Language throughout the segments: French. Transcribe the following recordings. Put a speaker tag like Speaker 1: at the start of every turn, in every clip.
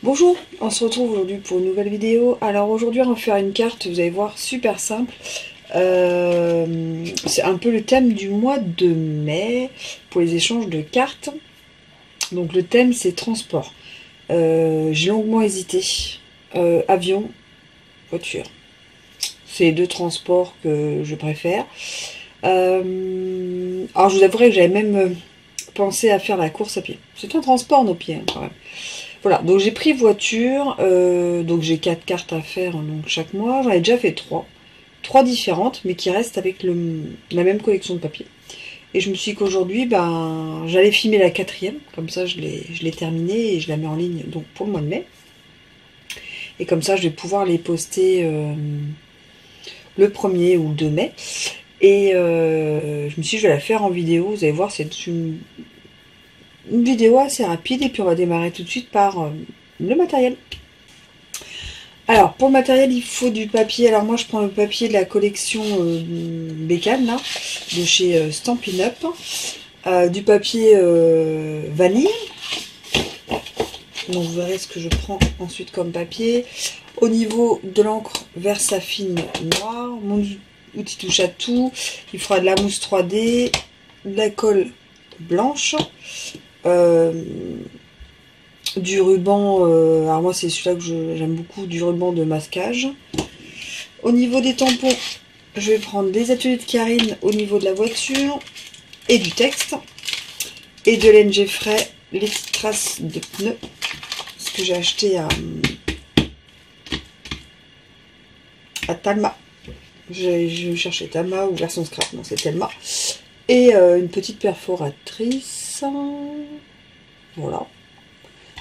Speaker 1: Bonjour, on se retrouve aujourd'hui pour une nouvelle vidéo. Alors aujourd'hui on va faire une carte, vous allez voir, super simple. C'est un peu le thème du mois de mai pour les échanges de cartes. Donc le thème c'est transport. J'ai longuement hésité. Avion, voiture. C'est les deux transports que je préfère. Alors je vous avouerai que j'avais même pensé à faire la course à pied. C'est un transport nos pieds quand même. Voilà, donc j'ai pris voiture, donc j'ai 4 cartes à faire donc chaque mois. J'en ai déjà fait 3 différentes, mais qui restent avec la même collection de papier. Et je me suis dit qu'aujourd'hui, ben, j'allais filmer la 4e, comme ça je l'ai terminée et je la mets en ligne donc pour le mois de mai. Et comme ça je vais pouvoir les poster le 1er ou le 2 mai. Et je me suis dit je vais la faire en vidéo, vous allez voir, c'est une vidéo assez rapide et puis on va démarrer tout de suite par le matériel. Alors pour le matériel il faut du papier. Alors moi je prends le papier de la collection Bécane là, de chez Stampin' Up, du papier vanille. Donc vous verrez ce que je prends ensuite comme papier. Au niveau de l'encre Versafine noire, mon outil touche à tout, il fera de la mousse 3D, de la colle blanche, du ruban, alors moi c'est celui-là que j'aime beaucoup, du ruban de masquage. Au niveau des tampons, je vais prendre des ateliers de Karine au niveau de la voiture et du texte, et de l'NG Frais, les petites traces de pneus, ce que j'ai acheté à Talma. Je cherchais Talma ou version scrap, non c'est Talma. Et une petite perforatrice, voilà.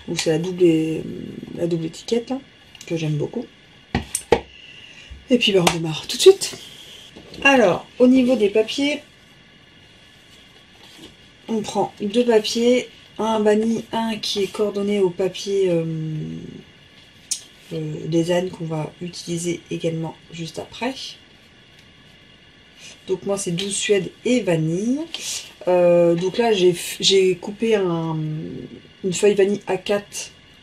Speaker 1: Donc c'est la double étiquette là, que j'aime beaucoup. Et puis ben, on démarre tout de suite. Alors au niveau des papiers, on prend 2 papiers, un vanille, un qui est coordonné au papier des ânes qu'on va utiliser également juste après. Donc moi c'est 12 Suède et vanille. Donc là j'ai coupé une feuille vanille A4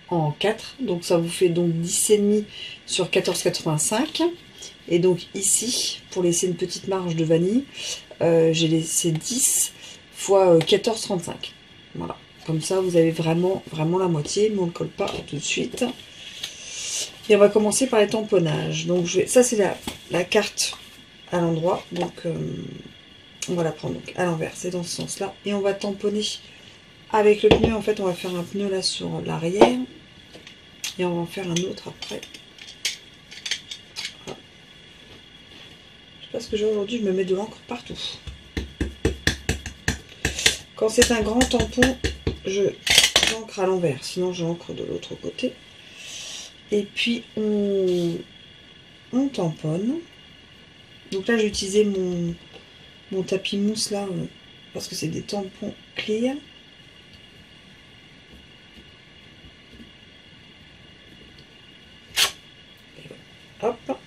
Speaker 1: en 4, donc ça vous fait donc 10,5 sur 14,85. Et donc ici, pour laisser une petite marge de vanille, j'ai laissé 10 fois 14,35. Voilà, comme ça vous avez vraiment la moitié, mais on ne colle pas tout de suite. Et on va commencer par les tamponnages. Donc ça c'est la carte à l'endroit, donc on va la prendre donc à l'envers, c'est dans ce sens là, et on va tamponner avec le pneu. En fait on va faire un pneu là sur l'arrière et on va en faire un autre après. Voilà. Je sais pas ce que j'ai aujourd'hui, je me mets de l'encre partout. Quand c'est un grand tampon, j'encre à l'envers, sinon j'encre de l'autre côté. Et puis on tamponne. Donc là j'ai utilisé mon tapis mousse là, parce que c'est des tampons clear. Hop.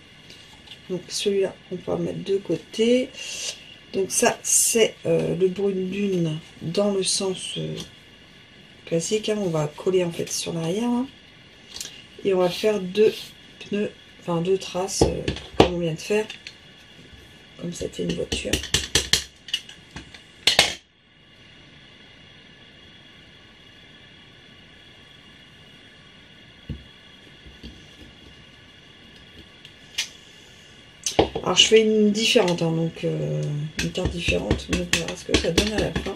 Speaker 1: Donc celui-là on peut en mettre de côté. Donc ça c'est le brune lune dans le sens classique, hein. On va coller en fait sur l'arrière, hein. Et on va faire 2 pneus, enfin 2 traces comme on vient de faire, comme c'était une voiture. Alors je fais une différente, hein, donc une carte différente, donc on verra ce que ça donne à la fin.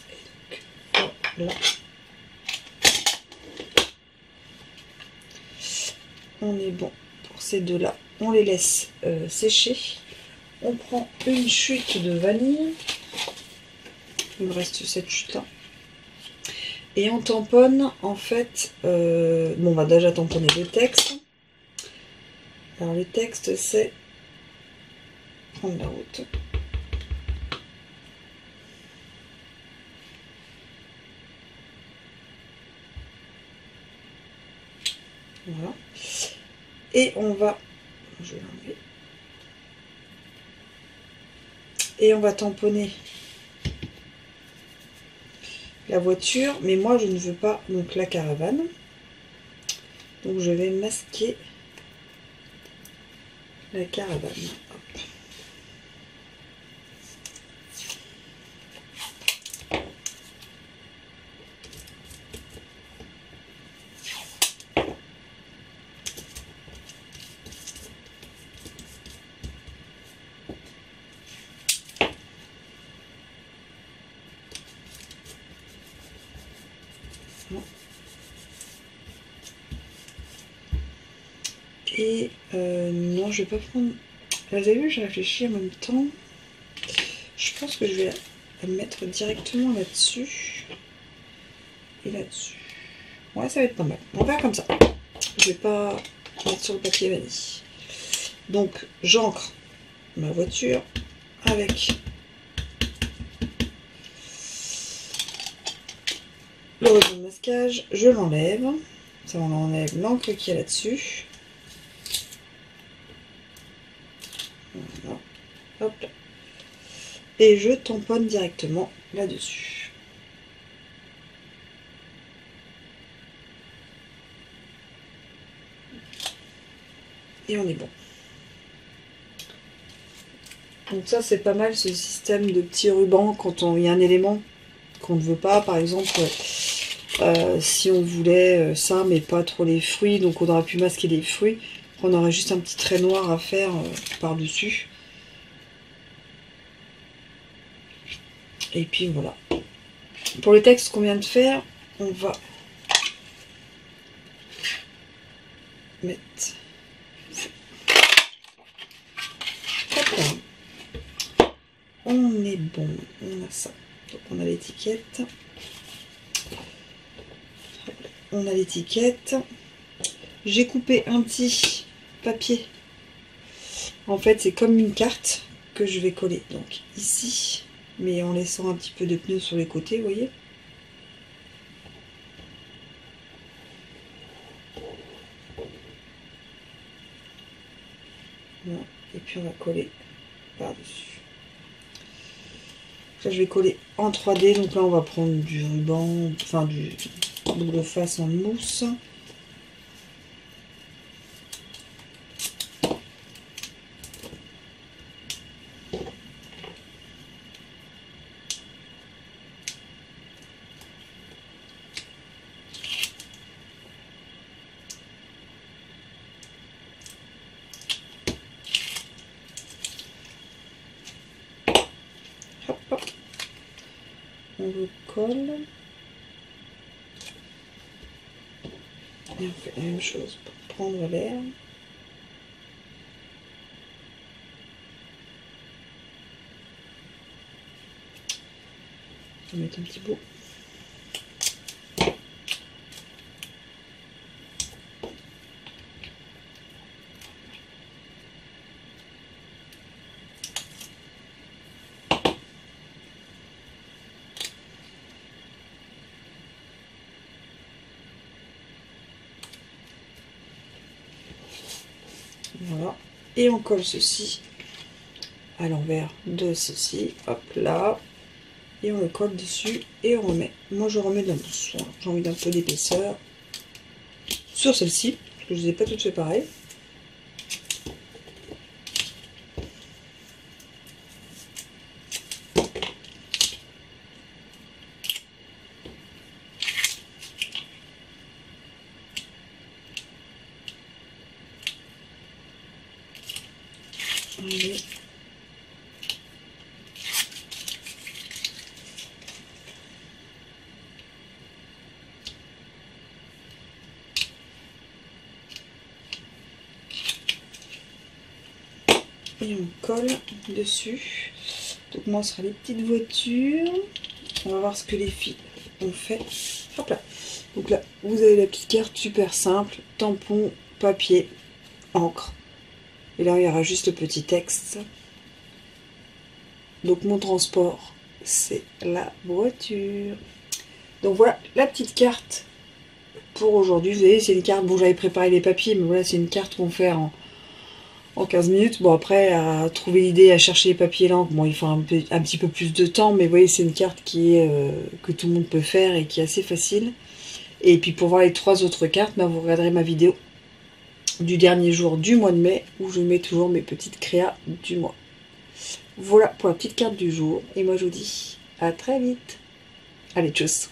Speaker 1: Et donc, voilà. On est bon pour ces deux là, on les laisse sécher. On prend une chute de vanille. Il me reste cette chute là. Et on tamponne en fait, bon on va déjà tamponner le texte. Alors le texte c'est prendre la route. Voilà. Et on va... Je vais l'enlever. Et on va tamponner la voiture. Mais moi, je ne veux pas donc la caravane. Donc je vais masquer la caravane. Hop. Et non, je vais pas prendre... Vous avez vu, j'ai réfléchi en même temps. Je pense que je vais la mettre directement là-dessus. Et là-dessus. Ouais, ça va être pas mal. On va faire comme ça. Je vais pas mettre sur le papier vanille. Donc, j'ancre ma voiture avec le ruban de masquage. Je l'enlève. Ça, on enlève l'encre qui est là-dessus. Voilà. Hop là. Et je tamponne directement là-dessus. Et on est bon. Donc ça, c'est pas mal, ce système de petits rubans quand il y a un élément qu'on ne veut pas. Par exemple, si on voulait ça, mais pas trop les fruits, donc on aurait pu masquer les fruits. On aurait juste un petit trait noir à faire par-dessus. Et puis voilà. Pour le texte qu'on vient de faire, on va mettre... Hop là. On est bon, on a ça. Donc on a l'étiquette. On a l'étiquette. J'ai coupé un petit papier. En fait, c'est comme une carte que je vais coller. Donc ici, mais en laissant un petit peu de pneus sur les côtés, vous voyez. Voilà. Et puis on va coller par-dessus. Là, je vais coller en 3D. Donc là, on va prendre du ruban, enfin du double face en mousse. Hop, hop. On le colle. Et on fait la même chose pour prendre l'air. On va mettre un petit bout. Voilà. Et on colle ceci à l'envers de ceci. Hop là. Et on le colle dessus et on remet. Moi je remets de la mousse. J'ai envie d'un peu d'épaisseur sur celle-ci, parce que je ne les ai pas toutes fait pareil. Allez. Et on colle dessus. Donc moi ce sera les petites voitures. On va voir ce que les filles ont fait. Hop là. Donc là vous avez la petite carte super simple. Tampon, papier, encre. Et là il y aura juste le petit texte. Donc mon transport c'est la voiture. Donc voilà la petite carte pour aujourd'hui. Vous voyez, c'est une carte, bon j'avais préparé les papiers, mais voilà, c'est une carte qu'on fait en 15 minutes. Bon après, à trouver l'idée, à chercher les papiers l'encre, bon il faut un petit peu plus de temps, mais vous voyez, c'est une carte qui est que tout le monde peut faire et qui est assez facile. Et puis pour voir les 3 autres cartes, ben, vous regarderez ma vidéo du dernier jour du mois de mai, où je mets toujours mes petites créas du mois. Voilà pour la petite carte du jour, et moi je vous dis à très vite. Allez, tchuss.